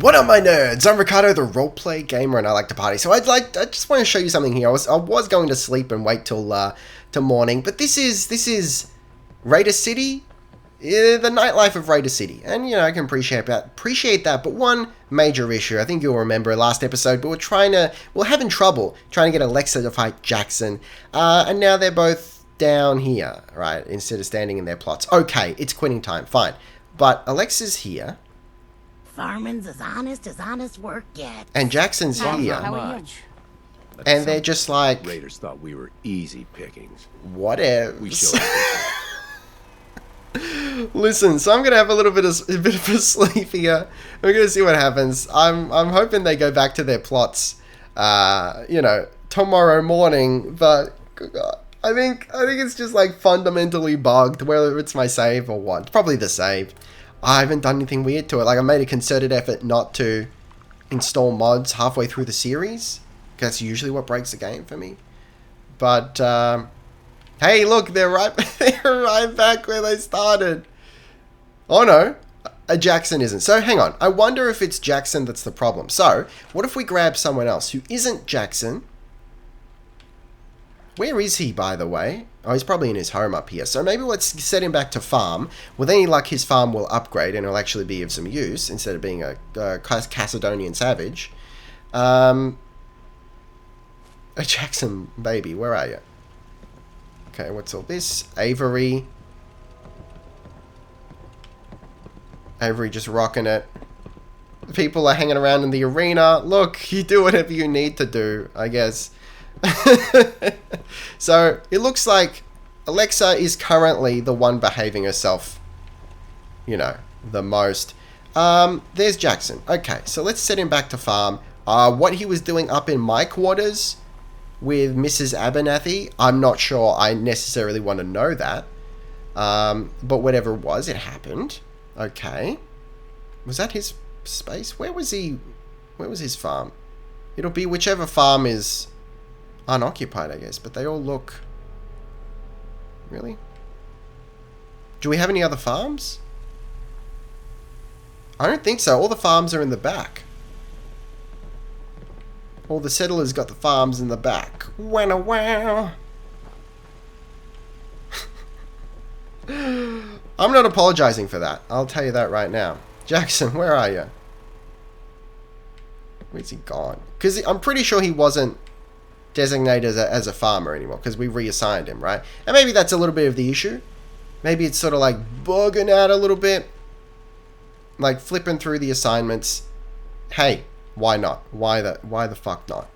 What up, my nerds? I'm Ricardo, the roleplay gamer, and I like to party. So I just want to show you something here. I was going to sleep and wait till morning, but this is Raider City, the nightlife of Raider City, and I can appreciate that. But one major issue, I think you'll remember last episode, but we're having trouble trying to get Alexa to fight Jackson, and now they're both down here, right? Instead of standing in their plots. Okay, it's quitting time, fine, but Alexa's here. Farming's as honest work gets. And Jackson's here. How are you? And they're just like... Raiders thought we were easy pickings. Whatever. We showed Listen, so I'm going to have a bit of a sleep here. We're going to see what happens. I'm hoping they go back to their plots, tomorrow morning. But, God, I think it's just like fundamentally bugged, whether it's my save or what. Probably the save. I haven't done anything weird to it. Like, I made a concerted effort not to install mods halfway through the series. That's usually what breaks the game for me. But, hey, look, they're right back where they started. Oh, no. Jackson isn't. So, hang on. I wonder if it's Jackson that's the problem. So, what if we grab someone else who isn't Jackson? Where is he, by the way? Oh, he's probably in his home up here. So maybe let's set him back to farm. With any luck, his farm will upgrade and it'll actually be of some use instead of being a Cacedonian savage. Jackson, baby, where are you? Okay, what's all this? Avery. Avery just rocking it. People are hanging around in the arena. Look, you do whatever you need to do, I guess. So it looks like Alexa is currently the one behaving herself, the most. There's Jackson. Okay, so let's set him back to farm. What he was doing up in my quarters with Mrs. Abernathy, I'm not sure I necessarily want to know that. But whatever it was, it happened. Okay. Was that his space? Where was he? Where was his farm? It'll be whichever farm is unoccupied, I guess, but they all look... Really? Do we have any other farms? I don't think so. All the farms are in the back. All the settlers got the farms in the back. Wow, wow. I'm not apologizing for that. I'll tell you that right now. Jackson, where are you? Where's he gone? Because I'm pretty sure he wasn't designated as a farmer anymore because we reassigned him, right? And maybe that's a little bit of the issue. Maybe it's sort of like bugging out a little bit, like flipping through the assignments. Hey, why not? Why the fuck not?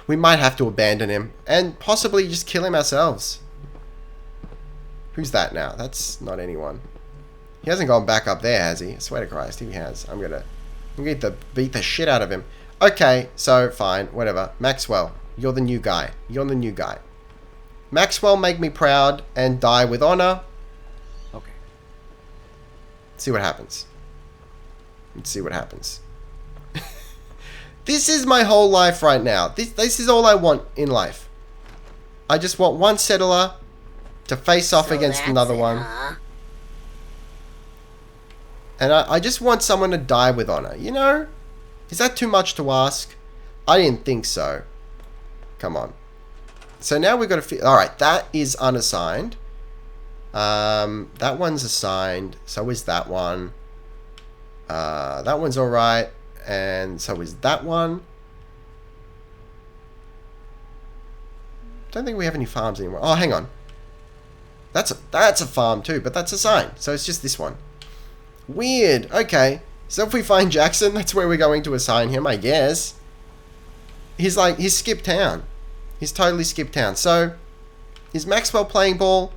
We might have to abandon him and possibly just kill him ourselves. Who's that now? That's not anyone. He hasn't gone back up there, has he? I swear to Christ, he has. I'm gonna beat the shit out of him. Okay, so fine, whatever. Maxwell, you're the new guy. You're the new guy. Maxwell, make me proud and die with honor. Okay. See what happens. Let's see what happens. This is my whole life right now. This is all I want in life. I just want one settler to face off against another one. And I just want someone to die with honor, Is that too much to ask? I didn't think so. Come on. So now we've got to... Alright, that is unassigned. That one's assigned. So is that one. That one's alright. And so is that one. Don't think we have any farms anymore. Oh, hang on. That's a farm too, but that's assigned. So it's just this one. Weird. Okay. So if we find Jackson, that's where we're going to assign him, I guess. He's skipped town. He's totally skipped town. So, is Maxwell playing ball?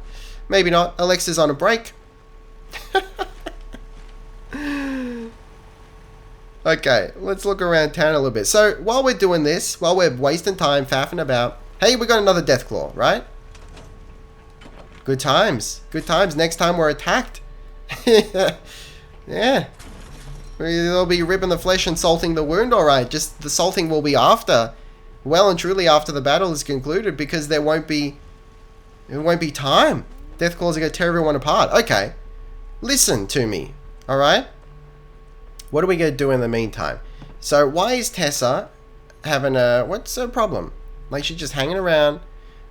Maybe not. Alexa's on a break. Okay, let's look around town a little bit. So, while we're doing this, while we're wasting time faffing about, hey, we got another Deathclaw, right? Good times. Good times. Next time we're attacked. Yeah. They'll be ripping the flesh and salting the wound, alright. Just the salting will be after. Well and truly after the battle is concluded because there won't be... It won't be time. Deathclaws are going to tear everyone apart. Okay. Listen to me. Alright? What are we going to do in the meantime? So, why is Tessa having a... What's her problem? Like, she's just hanging around,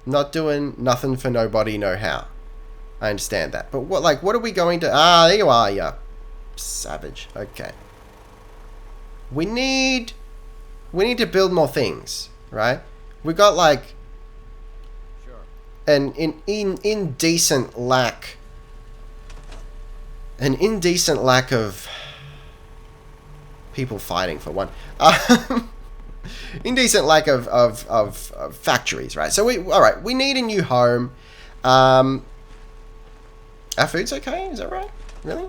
not doing nothing for nobody, no how. I understand that. But what are we going to... Ah, there you are, you savage. Okay. We need to build more things, right? We got, like... an indecent lack of people fighting, for one. Indecent lack of factories, right? So we need a new home. Our food's okay, is that right? Really?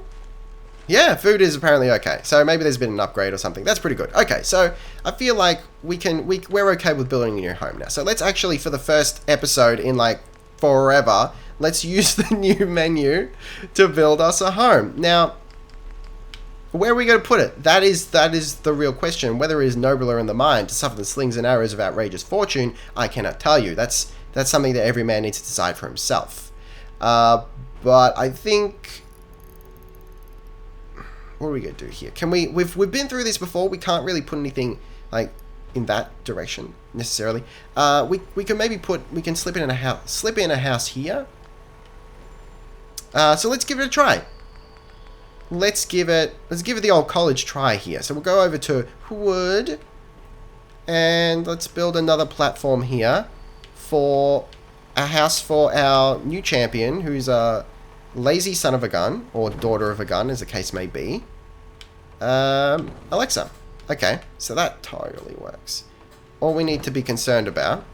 Yeah, food is apparently okay. So maybe there's been an upgrade or something. That's pretty good. Okay, so I feel like we're okay with building a new home now. So let's actually, for the first episode in like forever, let's use the new menu to build us a home. Now, where are we going to put it? That is the real question. Whether it is nobler in the mind to suffer the slings and arrows of outrageous fortune, I cannot tell you. That's something that every man needs to decide for himself. But I think... What are we going to do here? We've been through this before. We can't really put anything like in that direction necessarily. We can maybe slip in a house here. So let's give it a try. Let's give it the old college try here. So we'll go over to wood, and let's build another platform here for a house for our new champion, who's a lazy son of a gun, or daughter of a gun, as the case may be. Alexa. Okay, so that totally works. All we need to be concerned about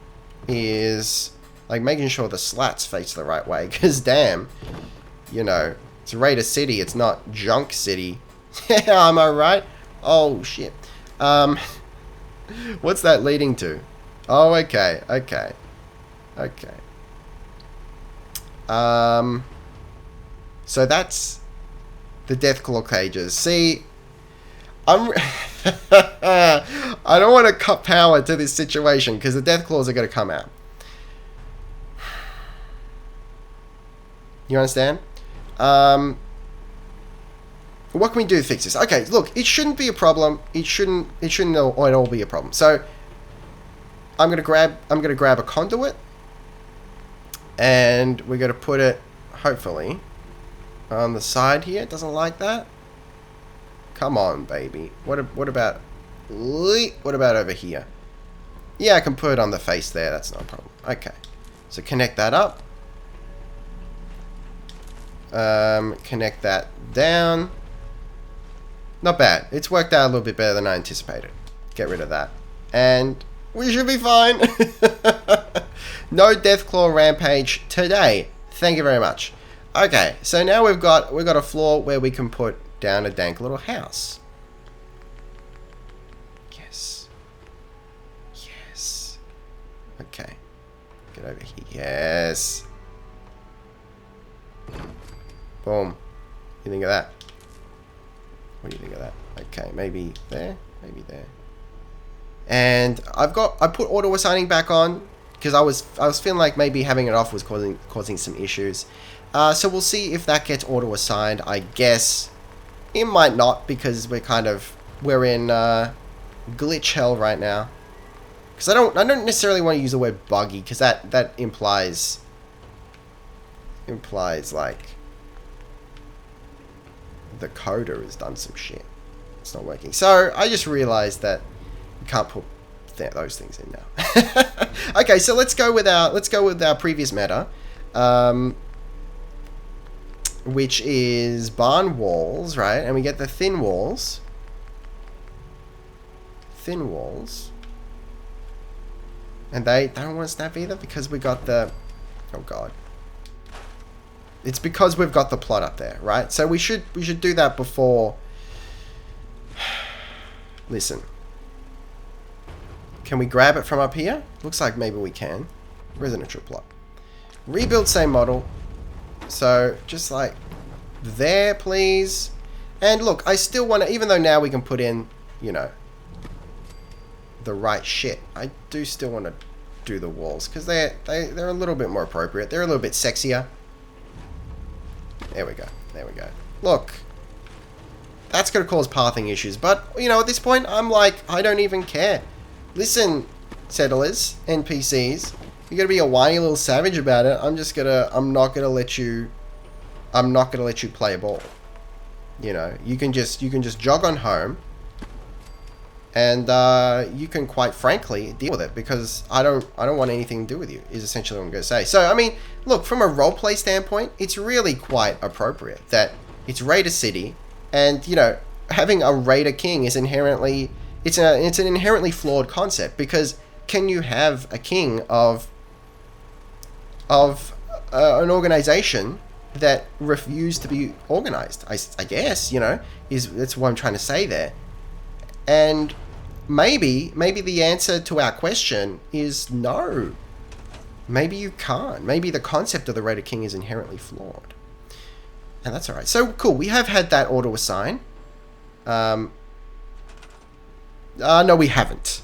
is like making sure the slats face the right way, because damn, you know, it's Raider City, it's not Junk City. Am I right? Oh shit. What's that leading to? Oh, okay. So that's the Deathclaw cages. See, I don't want to cut power to this situation because the Deathclaws are going to come out. You understand? What can we do to fix this? Okay, look, it shouldn't be a problem. It shouldn't at all be a problem. So I'm gonna grab a conduit, and we're gonna put it hopefully on the side here. It doesn't like that. Come on, baby. What about over here? Yeah, I can put it on the face there. That's not a problem. Okay, so connect that up. Connect that down. Not bad. It's worked out a little bit better than I anticipated. Get rid of that, and we should be fine. No Deathclaw rampage today. Thank you very much. Okay, so now we've got a floor where we can put down a dank little house. Yes. Okay. Get over here. Yes. Boom. You think of that? What do you think of that? Okay, maybe there, maybe there. And I put auto assigning back on because I was feeling like maybe having it off was causing some issues. So we'll see if that gets auto assigned. I guess it might not because we're in glitch hell right now. Because I don't necessarily want to use the word buggy because that implies like the coder has done some shit. It's not working. So I just realized that we can't put those things in now. Okay, so let's go with our previous meta, which is barn walls, right? And we get the thin walls. And they don't want to snap either because we got the... Oh god. It's because we've got the plot up there, right? So we should do that before... Listen. Can we grab it from up here? Looks like maybe we can. Residential plot. Rebuild same model. So, just like there, please. And look, I still want to... Even though now we can put in, you know, the right shit, I do still want to do the walls. Because they're a little bit more appropriate. They're a little bit sexier. There we go. Look. That's going to cause pathing issues. But, you know, at this point, I'm like, I don't even care. Listen, settlers, NPCs, you're going to be a whiny little savage about it. I'm not going to let you play a ball. You know, you can just jog on home. And you can quite frankly deal with it, because I don't want anything to do with you, is essentially what I'm going to say. So, I mean, look, from a roleplay standpoint, it's really quite appropriate that it's Raider City, and, you know, having a Raider King is inherently, it's an inherently flawed concept, because can you have a king of an organization that refused to be organized? I guess, you know, that's what I'm trying to say there. And maybe the answer to our question is no. Maybe you can't. Maybe the concept of the Raider King is inherently flawed. And that's alright. So, cool. We have had that auto assign. No, we haven't.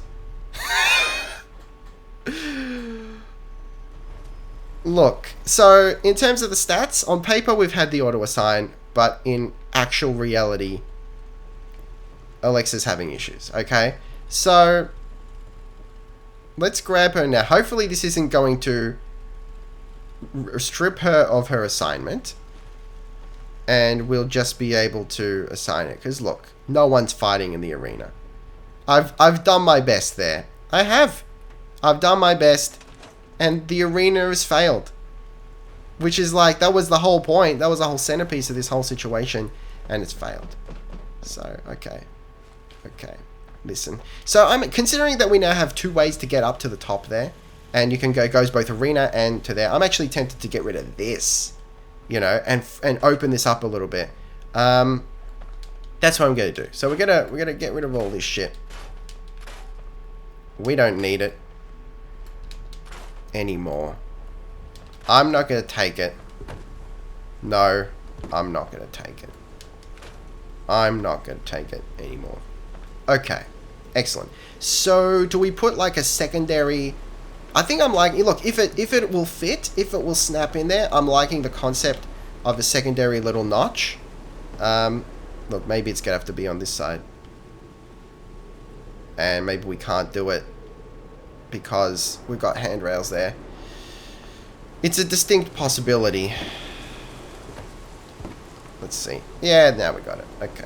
Look, so in terms of the stats, on paper we've had the auto assign, but in actual reality, Alexa's having issues, okay? So, let's grab her now. Hopefully this isn't going to strip her of her assignment, and we'll just be able to assign it. Because look, no one's fighting in the arena. I've done my best there. I have. I've done my best, and the arena has failed. Which is like, that was the whole point. That was the whole centerpiece of this whole situation, and it's failed. So, okay. Okay, listen. So I'm considering that we now have 2 ways to get up to the top there, and you can goes both arena and to there. I'm actually tempted to get rid of this, you know, and open this up a little bit. That's what I'm gonna do. So we're gonna get rid of all this shit. We don't need it anymore. I'm not gonna take it. No, I'm not gonna take it. I'm not gonna take it anymore. Okay, excellent. So, do we put like a secondary? I think I'm like, look, if it will fit, if it will snap in there, I'm liking the concept of a secondary little notch. Look, maybe it's gonna have to be on this side, and maybe we can't do it because we've got handrails there. It's a distinct possibility. Let's see. Yeah, now we got it. Okay.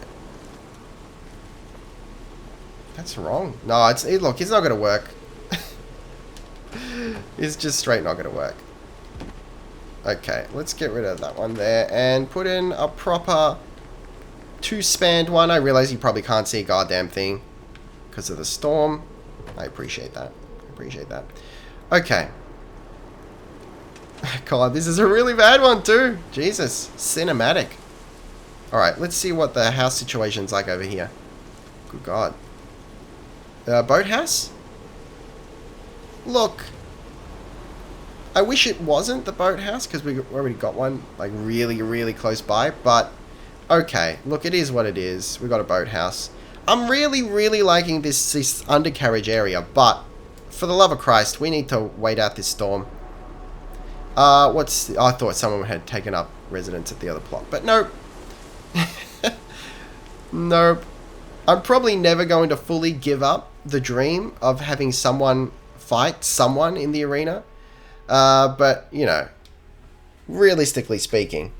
That's wrong. No, look, it's not going to work. It's just straight not going to work. Okay, let's get rid of that one there and put in a proper 2-spanned one. I realize you probably can't see a goddamn thing because of the storm. I appreciate that. I appreciate that. Okay. God, this is a really bad one too. Jesus. Cinematic. Alright, let's see what the house situation's like over here. Good God. Boathouse? Look. I wish it wasn't the boathouse, because we already got one, like, really, really close by. But, okay. Look, it is what it is. We got a boathouse. I'm really, really liking this undercarriage area, but for the love of Christ, we need to wait out this storm. I thought someone had taken up residence at the other plot, but nope. Nope. I'm probably never going to fully give up the dream of having someone fight someone in the arena. But, you know, realistically speaking,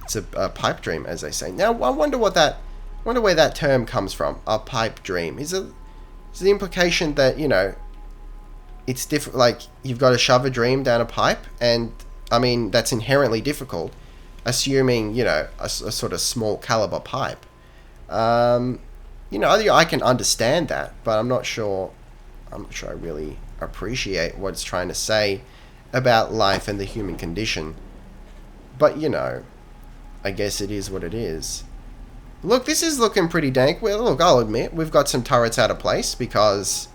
it's a pipe dream, as they say. Now, I wonder where that term comes from. A pipe dream. Is the implication that, you know, it's different, like, you've got to shove a dream down a pipe, and, I mean, that's inherently difficult, assuming, you know, a sort of small caliber pipe. You know, I can understand that, but I'm not sure I really appreciate what it's trying to say about life and the human condition. But, you know, I guess it is what it is. Look, this is looking pretty dank. Well, look, I'll admit, we've got some turrets out of place because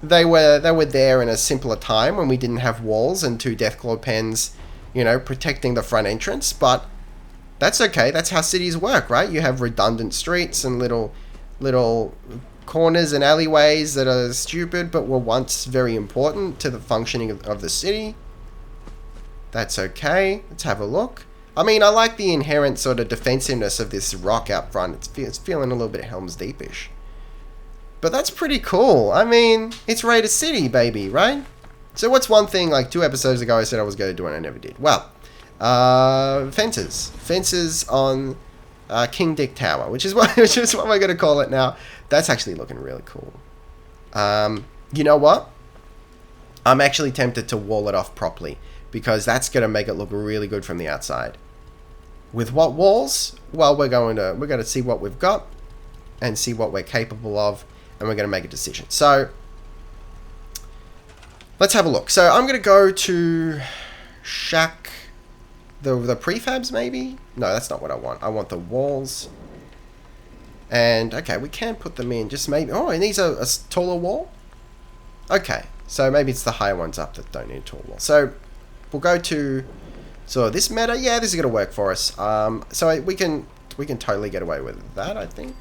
they were there in a simpler time when we didn't have walls and 2 Deathclaw pens, you know, protecting the front entrance. But that's okay. That's how cities work, right? You have redundant streets and little corners and alleyways that are stupid but were once very important to the functioning of the city. That's okay. Let's have a look. I mean, I like the inherent sort of defensiveness of this rock out front. It's feeling a little bit Helm's Deepish. But that's pretty cool. I mean, it's Raider City, baby, right? So what's one thing, like 2 episodes ago I said I was going to do and I never did? Well, fences. Fences on King Dick Tower, which is what we're going to call it now. That's actually looking really cool. You know what? I'm actually tempted to wall it off properly, because that's going to make it look really good from the outside. With what walls? Well, we're going to see what we've got and see what we're capable of, and we're going to make a decision. So let's have a look. So I'm going to go to shack, the prefabs maybe? No, that's not what I want. I want the walls. And okay, we can put them in. Just maybe. Oh, it needs a taller wall. Okay, so maybe it's the higher ones up that don't need a tall wall. So we'll go to this meta. Yeah, this is gonna work for us. So we can totally get away with that, I think.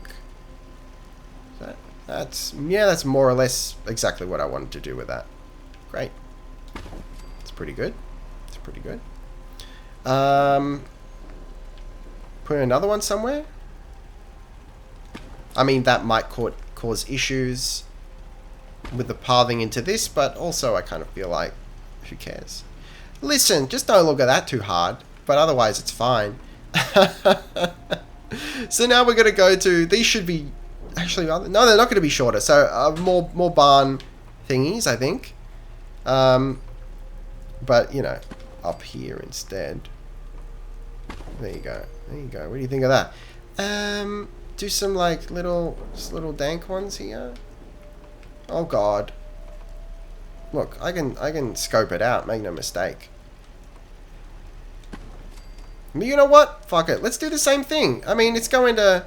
That's more or less exactly what I wanted to do with that. Great. It's pretty good. It's pretty good. Put another one somewhere. I mean, that might cause issues with the pathing into this, but also I kind of feel like, who cares? Listen, just don't look at that too hard, but otherwise it's fine. So now we're going to go to, these should be, actually, no, they're not going to be shorter, so more barn thingies, I think. But, you know, up here instead. There you go. There you go. What do you think of that? Do some like little dank ones here. Oh god. Look, I can scope it out, make no mistake. You know what? Fuck it. Let's do the same thing. I mean, it's going to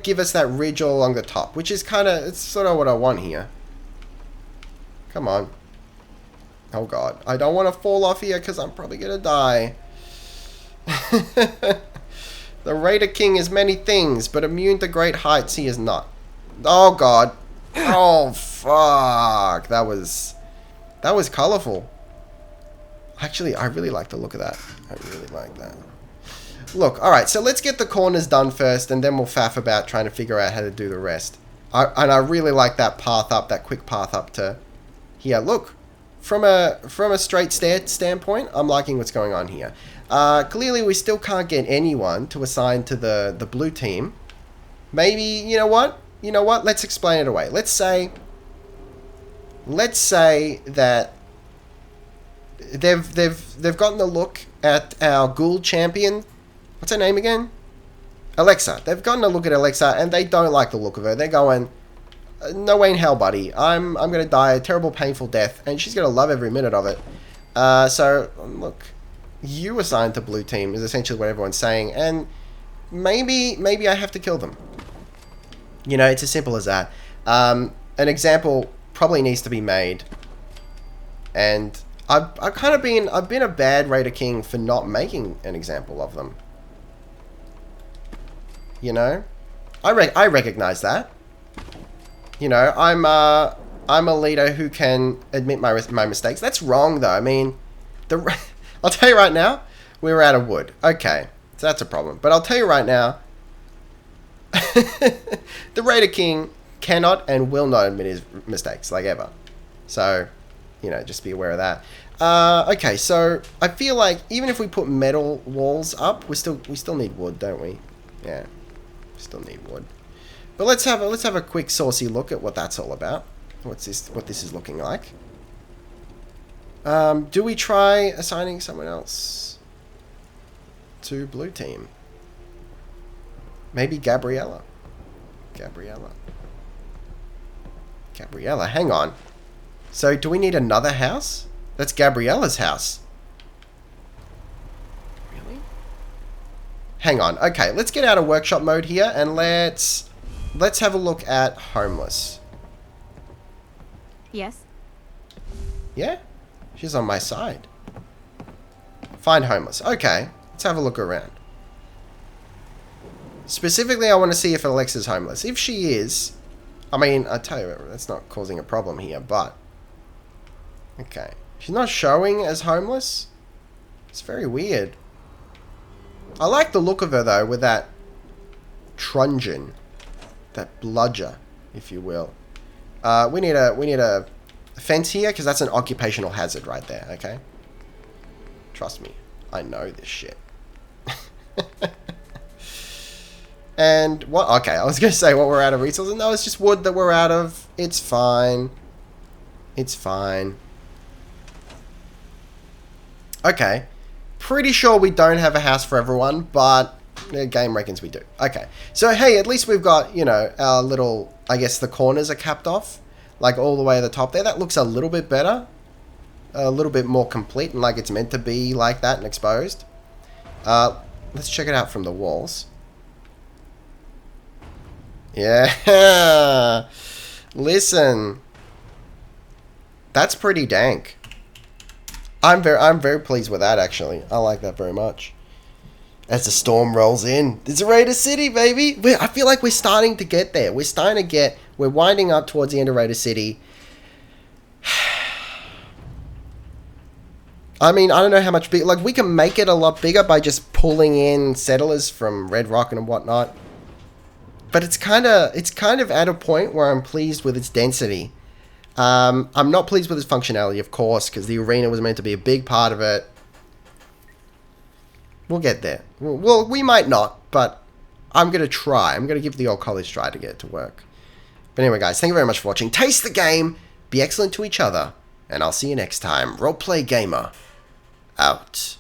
give us that ridge all along the top, which is it's sort of what I want here. Come on. Oh god. I don't want to fall off here because I'm probably going to die. The Raider King is many things, but immune to great heights he is not. Oh god. Oh fuck. That was colourful. Actually, I really like the look of that. I really like that. Look, alright, so let's get the corners done first, and then we'll faff about trying to figure out how to do the rest. And I really like that path up, that quick path up to here. Look, from a straight standpoint, I'm liking what's going on here. Clearly, we still can't get anyone to assign to the blue team. Maybe, you know what? You know what? Let's explain it away. Let's say that they've gotten a look at our ghoul champion. What's her name again? Alexa. They've gotten a look at Alexa, and they don't like the look of her. They're going, no way in hell, buddy. I'm going to die a terrible, painful death, and she's going to love every minute of it. So, look, you assigned to blue team is essentially what everyone's saying, and maybe I have to kill them. You know, it's as simple as that. An example probably needs to be made, and I've been a bad Raider King for not making an example of them. You know, I recognize that. You know, I'm a leader who can admit my mistakes. That's wrong, though. I mean, I'll tell you right now, we were out of wood. Okay, so that's a problem. But I'll tell you right now, the Raider King cannot and will not admit his mistakes, like ever. So, you know, just be aware of that. Okay, so I feel like even if we put metal walls up, we still need wood, don't we? Yeah, we still need wood. But let's have a quick saucy look at what that's all about. What this is looking like. Do we try assigning someone else to blue team? Maybe Gabriella. Gabriella, hang on. So do we need another house? That's Gabriella's house. Really? Hang on. Okay, let's get out of workshop mode here and let's have a look at homeless. Yes. Yeah? She's on my side. Find homeless. Okay, let's have a look around. Specifically, I want to see if Alexa's homeless. If she is, I mean, I tell you, that's not causing a problem here, but... Okay. She's not showing as homeless? It's very weird. I like the look of her, though, with that truncheon. That bludger, if you will. We need a fence here, because that's an occupational hazard right there, okay? Trust me, I know this shit. And what? Okay, I was going to say what we're out of resources. No, it's just wood that we're out of. It's fine. It's fine. Okay. Pretty sure we don't have a house for everyone, but the game reckons we do. Okay. So, hey, at least we've got, you know, our little, I guess the corners are capped off. Like all the way to the top there. That looks a little bit better. A little bit more complete and like it's meant to be like that and exposed. Let's check it out from the walls. Yeah. Listen. That's pretty dank. I'm very pleased with that, actually. I like that very much. As the storm rolls in, it's Raider City, baby. I feel like we're starting to get there. We're winding up towards the end of Raider City. I mean, I don't know how much big. Like, we can make it a lot bigger by just pulling in settlers from Red Rock and whatnot. But it's kind of at a point where I'm pleased with its density. I'm not pleased with its functionality, of course, because the arena was meant to be a big part of it. We'll get there. Well, we might not, but I'm going to try. I'm going to give the old college try to get it to work. But anyway, guys, thank you very much for watching. Taste the game, be excellent to each other, and I'll see you next time. Roleplay Gamer, out.